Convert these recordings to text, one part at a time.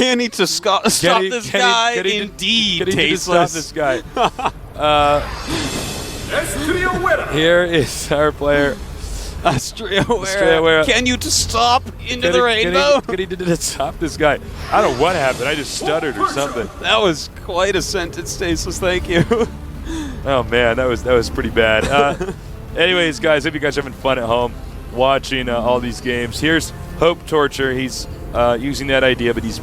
Can he to stop this guy? Indeed, tasteless. Stop this guy. Here is our player. Astraea, can you to stop into the rainbow? Can he to stop this guy? I don't know what happened. I just stuttered or something. That was quite a sentence, Tasteless. Thank you. Oh man, that was pretty bad. Anyways, guys, hope you guys are having fun at home watching all these games. Here's HopeTorture. He's using that idea, but he's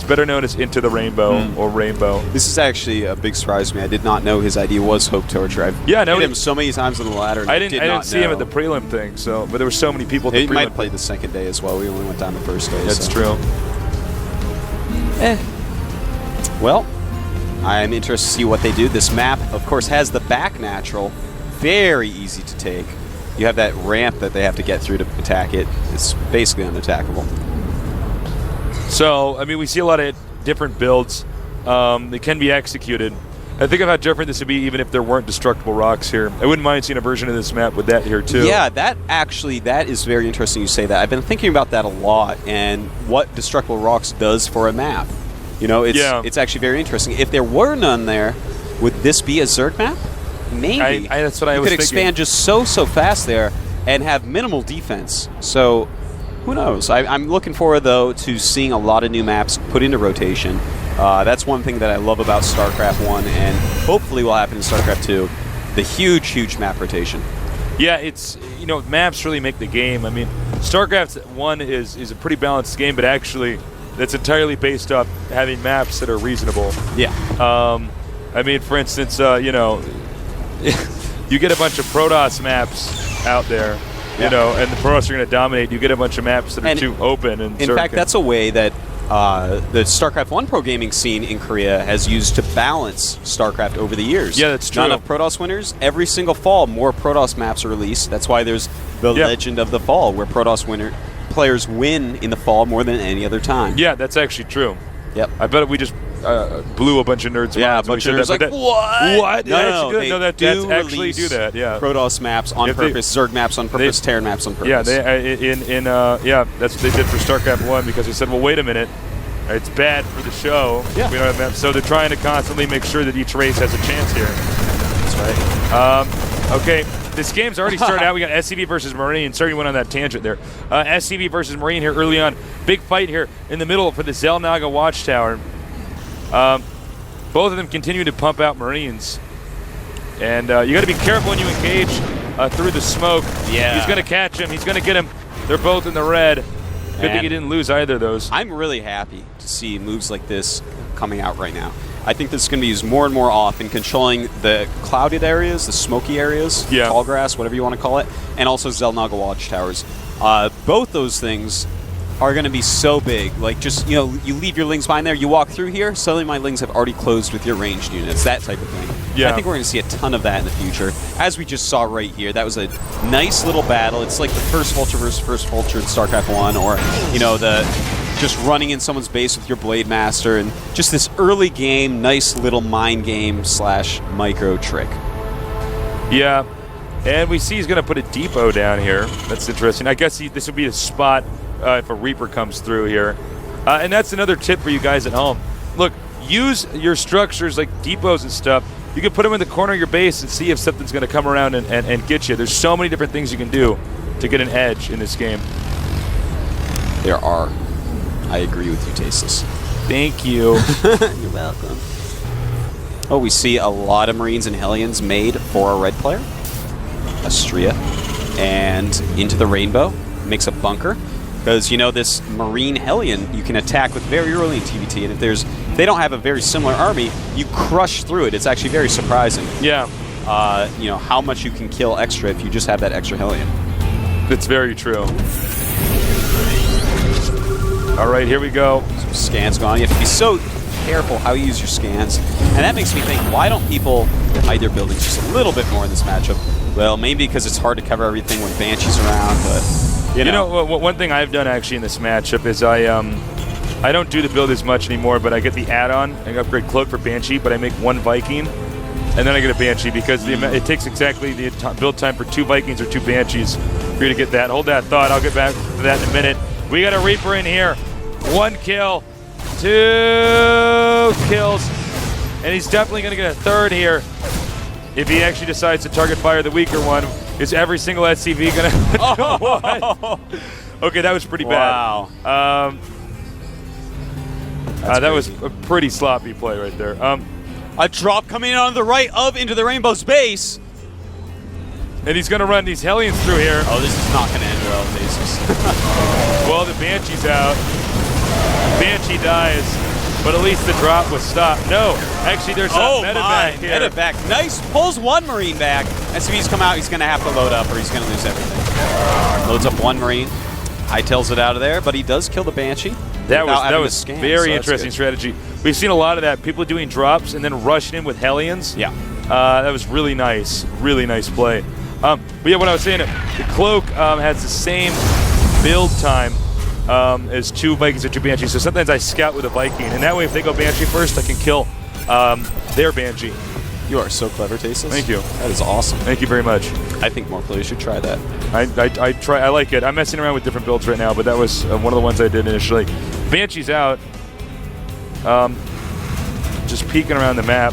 better known as Into the Rainbow or Rainbow. This is actually a big surprise to me. I did not know his idea was HopeTorture. I've hit him so many times on the ladder. And I didn't see him at the prelim thing, but there were so many people. He might play the second day as well. We only went down the first day. That's true. Well, I'm interested to see what they do. This map, of course, has the back natural. Very easy to take. You have that ramp that they have to get through to attack it. It's basically unattackable. So, I mean, we see a lot of different builds. They can be executed. I think of how different this would be even if there weren't destructible rocks here. I wouldn't mind seeing a version of this map with that here, too. Yeah, that is very interesting you say that. I've been thinking about that a lot and what destructible rocks does for a map. You know, it's actually very interesting. If there were none there, would this be a Zerg map? Maybe. That's what I was thinking. You could expand just so fast there and have minimal defense. So, who knows? I'm looking forward, though, to seeing a lot of new maps put into rotation. That's one thing that I love about StarCraft 1, and hopefully will happen in StarCraft 2, the huge map rotation. Yeah, it's, maps really make the game. I mean, StarCraft 1 is a pretty balanced game, but actually that's entirely based off having maps that are reasonable. Yeah. I mean, for instance, you get a bunch of Protoss maps out there, and the Protoss are going to dominate. You get a bunch of maps that are too open. And in fact, that's a way that the StarCraft 1 pro gaming scene in Korea has used to balance StarCraft over the years. Yeah, that's true. Not enough Protoss winners. Every single fall, more Protoss maps are released. That's why there's the Legend of the Fall, where Protoss players win in the fall more than any other time. Yeah, that's actually true. Yep. I bet we just blew a bunch of nerds. Yeah, a bunch of nerds like, what? What? No, that's actually do that. Yeah. Protoss maps on purpose, Zerg maps on purpose, Terran maps on purpose. Yeah, that's what they did for StarCraft 1 because they said, well, wait a minute, it's bad for the show. Yeah. We don't have maps, so they're trying to constantly make sure that each race has a chance here. That's right. Okay. This game's already started out. We got SCV versus Marine. Sorry, you went on that tangent there. SCV versus Marine here early on. Big fight here in the middle for the Zelnaga Watchtower. Both of them continue to pump out Marines. And you got to be careful when you engage through the smoke. Yeah. He's going to catch him. He's going to get him. They're both in the red. Good thing he didn't lose either of those. I'm really happy to see moves like this coming out right now. I think this is going to be used more and more often, controlling the clouded areas, the smoky areas, tall grass, whatever you want to call it, and also Zelnaga Watchtowers. Both those things are going to be so big. Like, just, you leave your lings behind there, you walk through here, suddenly my lings have already closed with your ranged units, that type of thing. Yeah. I think we're going to see a ton of that in the future, as we just saw right here. That was a nice little battle. It's like the first Vulture versus first Vulture in StarCraft 1, or, just running in someone's base with your Blade Master, and just this early game, nice little mind game / micro trick. Yeah, and we see he's going to put a depot down here. That's interesting. I guess this would be a spot if a Reaper comes through here. And that's another tip for you guys at home. Look, use your structures like depots and stuff. You can put them in the corner of your base and see if something's going to come around and get you. There's so many different things you can do to get an edge in this game. There are. I agree with you, Tasteless. Thank you. You're welcome. Oh, we see a lot of Marines and Hellions made for a red player. Astraea. And Into the Rainbow makes a bunker. Because, this Marine Hellion you can attack with very early in TVT, and if they don't have a very similar army, you crush through it. It's actually very surprising. Yeah. How much you can kill extra if you just have that extra Hellion. It's very true. All right, here we go. Some scans gone. You have to be so careful how you use your scans. And that makes me think, why don't people hide their buildings just a little bit more in this matchup? Well, maybe because it's hard to cover everything when Banshee's around, but, one thing I've done actually in this matchup is I don't do the build as much anymore, but I get the add-on. I upgrade Cloak for Banshee, but I make one Viking, and then I get a Banshee because it takes exactly the build time for 2 Vikings or 2 Banshees for you to get that. Hold that thought. I'll get back to that in a minute. We got a Reaper in here. 1 kill. 2 kills. And he's definitely going to get a third here if he actually decides to target fire the weaker one. Is every single SCV going to... Okay, that was pretty bad. That was a pretty sloppy play right there. A drop coming in on the right into the Rainbow's base. And he's going to run these Hellions through here. Oh, this is not going to end well, bases. Well, the Banshee's out. Banshee dies, but at least the drop was stopped. No, actually, there's a medevac here. Medevac. Nice. Pulls one Marine back. SCV's come out. He's going to have to load up or he's going to lose everything. Loads up one Marine. Hightails it out of there, but he does kill the Banshee. That was very interesting strategy. We've seen a lot of that. People doing drops and then rushing in with Hellions. Yeah. That was really nice. Really nice play. But yeah, what I was saying, the Cloak has the same build time as 2 Vikings and 2 Banshees. So sometimes I scout with a Viking, and that way if they go Banshee first, I can kill their Banshee. You are so clever, Tasteless. Thank you. That is awesome. Thank you very much. I think more players should try that. I like it. I'm messing around with different builds right now, but that was one of the ones I did initially. Banshee's out. Just peeking around the map.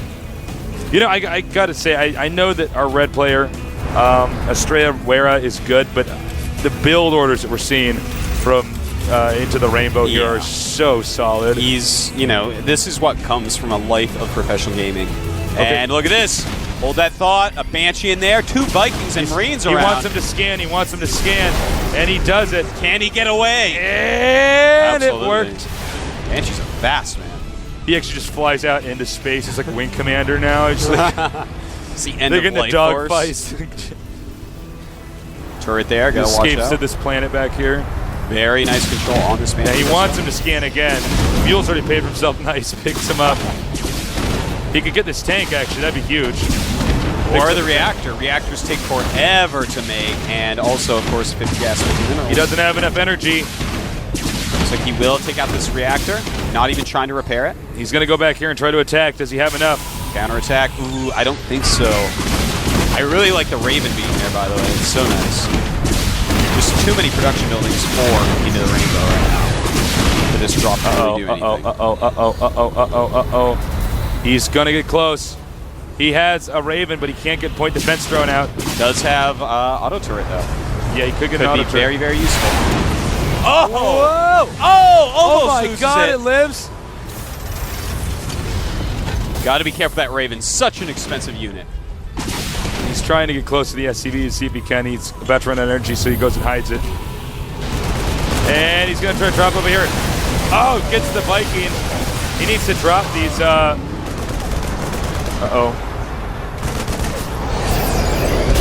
You know, I got to say, I know that our red player, Astraea Wera, is good, but the build orders that we're seeing from Into the Rainbow here are so solid. He's, this is what comes from a life of professional gaming. Okay. And look at this. Hold that thought. A Banshee in there. 2 Vikings and Marines around. He wants him to scan. He wants him to scan. And he does it. Can he get away? And Absolutely. It worked. Banshee's a fast man. He actually just flies out into space. He's like Wing Commander now. He's like, it's the end they're of getting the dog fights. Turret there. Gotta watch out. Escapes to this planet back here. Very nice control on this Banshee. Yeah, he wants him to scan again. Mule's already paid for himself nice. Picks him up. He could get this tank, actually. That'd be huge. Or the reactor. Reactors take forever to make, and also, of course, 50 gas, 50 minerals. He doesn't have enough energy. Looks like he will take out this reactor, not even trying to repair it. He's going to go back here and try to attack. Does he have enough? Counterattack. Ooh, I don't think so. I really like the Raven being there, by the way. It's so nice. Just too many production buildings for Into the Rainbow right now. For this drop to really do anything. He's going to get close. He has a Raven, but he can't get point defense thrown out. Does have auto turret, though. Yeah, he could get an auto turret. Could be very, very useful. Oh! Whoa! Oh! Almost oh my God, it lives. Got to be careful with that Raven. Such an expensive unit. He's trying to get close to the SCV to see if he can. He's about to run out of energy, so he goes and hides it. And he's going to try to drop over here. Oh, gets the Viking. He needs to drop these.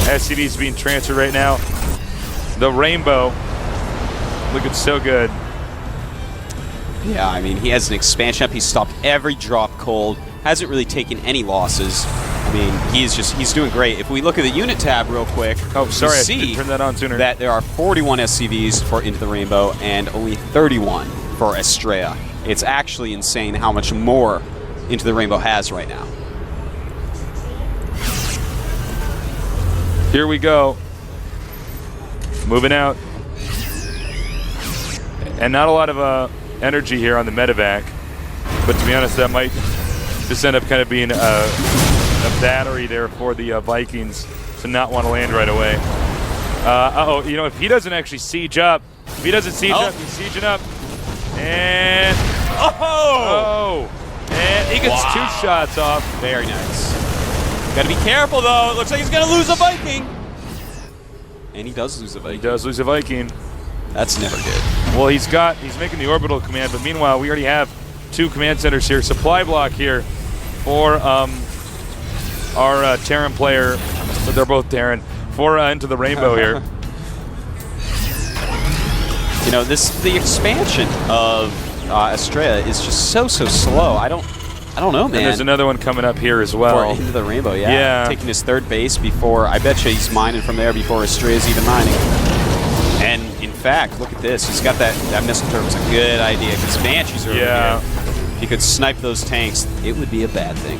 SCV's being transferred right now. The Rainbow looking so good. Yeah, I mean, he has an expansion up. He's stopped every drop cold. Hasn't really taken any losses. I mean, he's doing great. If we look at the unit tab real quick, oh, sorry, we I see turn that on sooner. That there are 41 SCVs for Into the Rainbow and only 31 for Astraea. It's actually insane how much more Into the Rainbow has right now. Here we go. Moving out. And not a lot of energy here on the medevac. But to be honest, that might just end up kind of being a battery there for the Vikings to not want to land right away. You know, if he doesn't actually siege up, if he doesn't siege up, he's sieging up. And and he gets 2 shots off. Very nice. Gotta be careful though. It looks like he's gonna lose a Viking. And he does lose a Viking. He does lose a Viking. That's never good. Well, he's making the orbital command, but meanwhile we already have 2 command centers here. Supply block here for our Terran player. But they're both Terran. For Into the Rainbow here. You know, the expansion of Astraea is just so slow. I don't know, man. And there's another one coming up here as well. Into the Rainbow, yeah. Taking his 3rd base before, I bet you he's mining from there before Astraea's even mining. And in fact, look at this. He's got that missile turret. Was a good idea because Banshees are over here. If he could snipe those tanks, it would be a bad thing.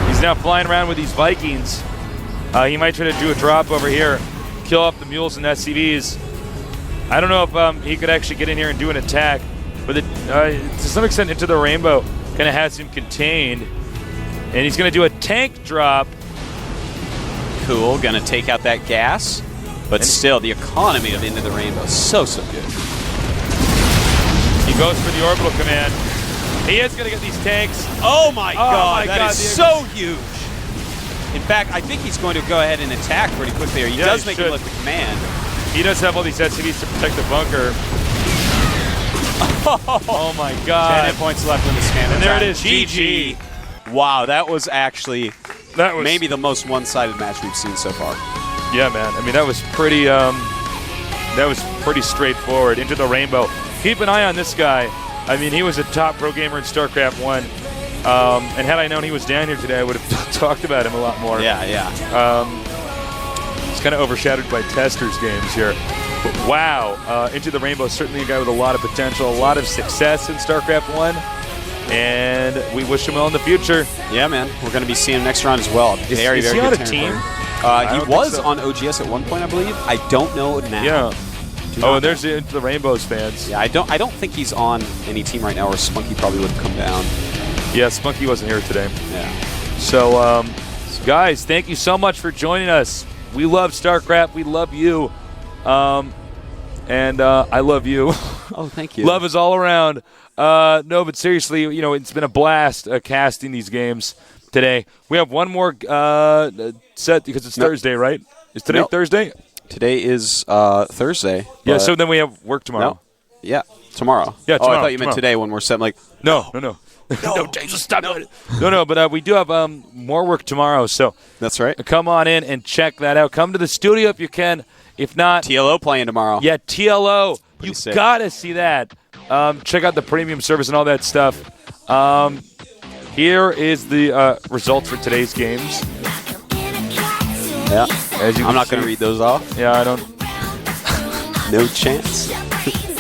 He's now flying around with these Vikings. He might try to do a drop over here, kill off the mules and SCVs. I don't know if he could actually get in here and do an attack. but to some extent, Into the Rainbow kind of has him contained. And he's going to do a tank drop. Cool. Going to take out that gas. But still, the economy of Into the Rainbow is so good. He goes for the orbital command. He is going to get these tanks. Oh my God, that is so huge. In fact, I think he's going to go ahead and attack pretty quickly here. He does make him lift the command. He does have all these SCVs to protect the bunker. Oh my God. 10 hit points left in the scan. And there it is, GG. Wow, that was actually maybe the most one-sided match we've seen so far. Yeah, man. I mean, that was pretty straightforward. Into the Rainbow. Keep an eye on this guy. I mean, he was a top pro gamer in StarCraft 1. And had I known he was down here today, I would have talked about him a lot more. Yeah. He's kind of overshadowed by Testers games here. But wow, Into the Rainbow, certainly a guy with a lot of potential, a lot of success in StarCraft 1. And we wish him well in the future. Yeah, man. We're going to be seeing him next round as well. Is he on a team? He was on OGS at one point, I believe. I don't know now. Yeah. Oh, there's the Into the Rainbows fans. Yeah, I don't think he's on any team right now, or Spunky probably would have come down. Yeah, Spunky wasn't here today. Yeah. So, guys, thank you so much for joining us. We love StarCraft. We love you. And I love you. Oh, thank you. Love is all around. No, but seriously, it's been a blast casting these games today. We have one more set because it's Thursday, right? Is today Thursday? Today is Thursday. Yeah, so then we have work tomorrow. No. Yeah, tomorrow. Yeah, tomorrow. Oh, I thought you meant today when we're set. I'm like, no. No, James, stop it. No, but we do have more work tomorrow, so that's right. Come on in and check that out. Come to the studio if you can. If not, TLO playing tomorrow. Yeah, TLO. You sick. gotta see that. Check out the premium service and all that stuff. Here is the results for today's games. Yeah, I'm not going to read those off. Yeah, I don't. No chance.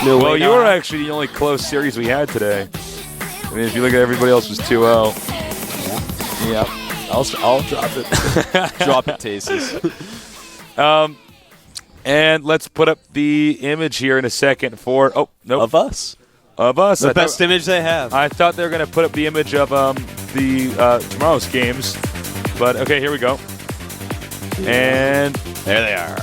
Well, you were actually the only close series we had today. I mean, if you look at everybody else was 2-0. Yeah. I'll drop it. Drop it, Tases. And let's put up the image here in a second for of us. Of us. The best image they have. I thought they were going to put up the image of tomorrow's games. But, okay, here we go. And there they are.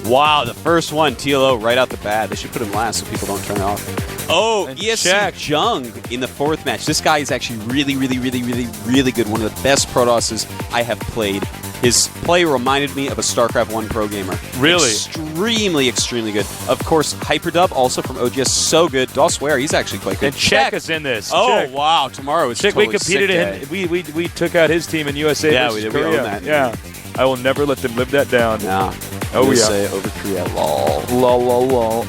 Wow, the first one, TLO, right out the bat. They should put him last so people don't turn it off. Oh, ESC Jung in the fourth match. This guy is actually really good. One of the best Protosses I have played. His play reminded me of a StarCraft 1 pro gamer. Really? Extremely good. Of course, Hyperdub, also from OGS, so good. Do I swear, he's actually quite good. And Czech is in this. Oh, Czech. wow. Tomorrow is Czech, totally we competed in. We took out his team in USA. Yeah, we did. We own that. Yeah. I will never let them live that down. Nah. Oh, USA over Korea. Lol.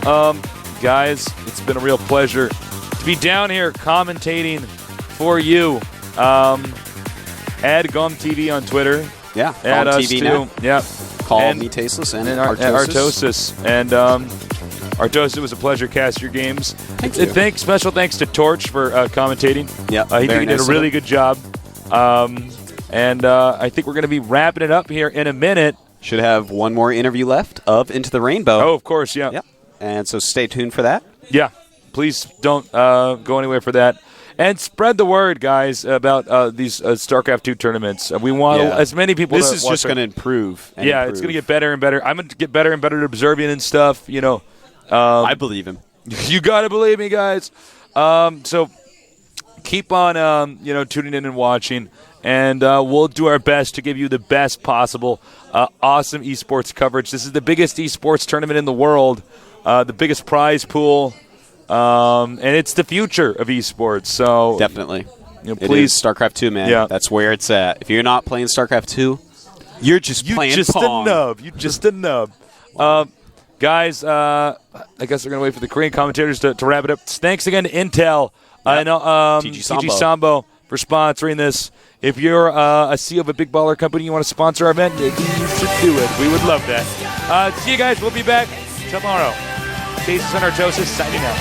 Guys, it's been a real pleasure to be down here commentating for you. Add GOM TV on Twitter. Yeah, add us TV too. now. Yeah. Call me Tasteless and Artosis. And Artosis, it was a pleasure cast your games. Thank you. Special thanks to Torch for commentating. Yeah, he did a really good job. And I think we're going to be wrapping it up here in a minute. Should have one more interview left of Into the Rainbow. Oh, of course, yeah. Yep. And so stay tuned for that. Yeah. Please don't go anywhere for that. And spread the word, guys, about these StarCraft 2 tournaments. We want as many people This is just going to improve. It's going to get better and better. I'm going to get better and better at observing and stuff, I believe him. You got to believe me, guys. So keep on, tuning in and watching. And we'll do our best to give you the best possible awesome esports coverage. This is the biggest esports tournament in the world, the biggest prize pool, and it's the future of esports. So definitely, please, StarCraft 2, man. Yeah. That's where it's at. If you're not playing StarCraft 2, you're just playing Pong. You just a nub. Guys, I guess we're gonna wait for the Korean commentators to wrap it up. Thanks again to Intel and TG Sambo for sponsoring this. If you're a CEO of a big baller company, you want to sponsor our event, you should do it. We would love that. See you guys. We'll be back tomorrow. Cases and Artosis signing out.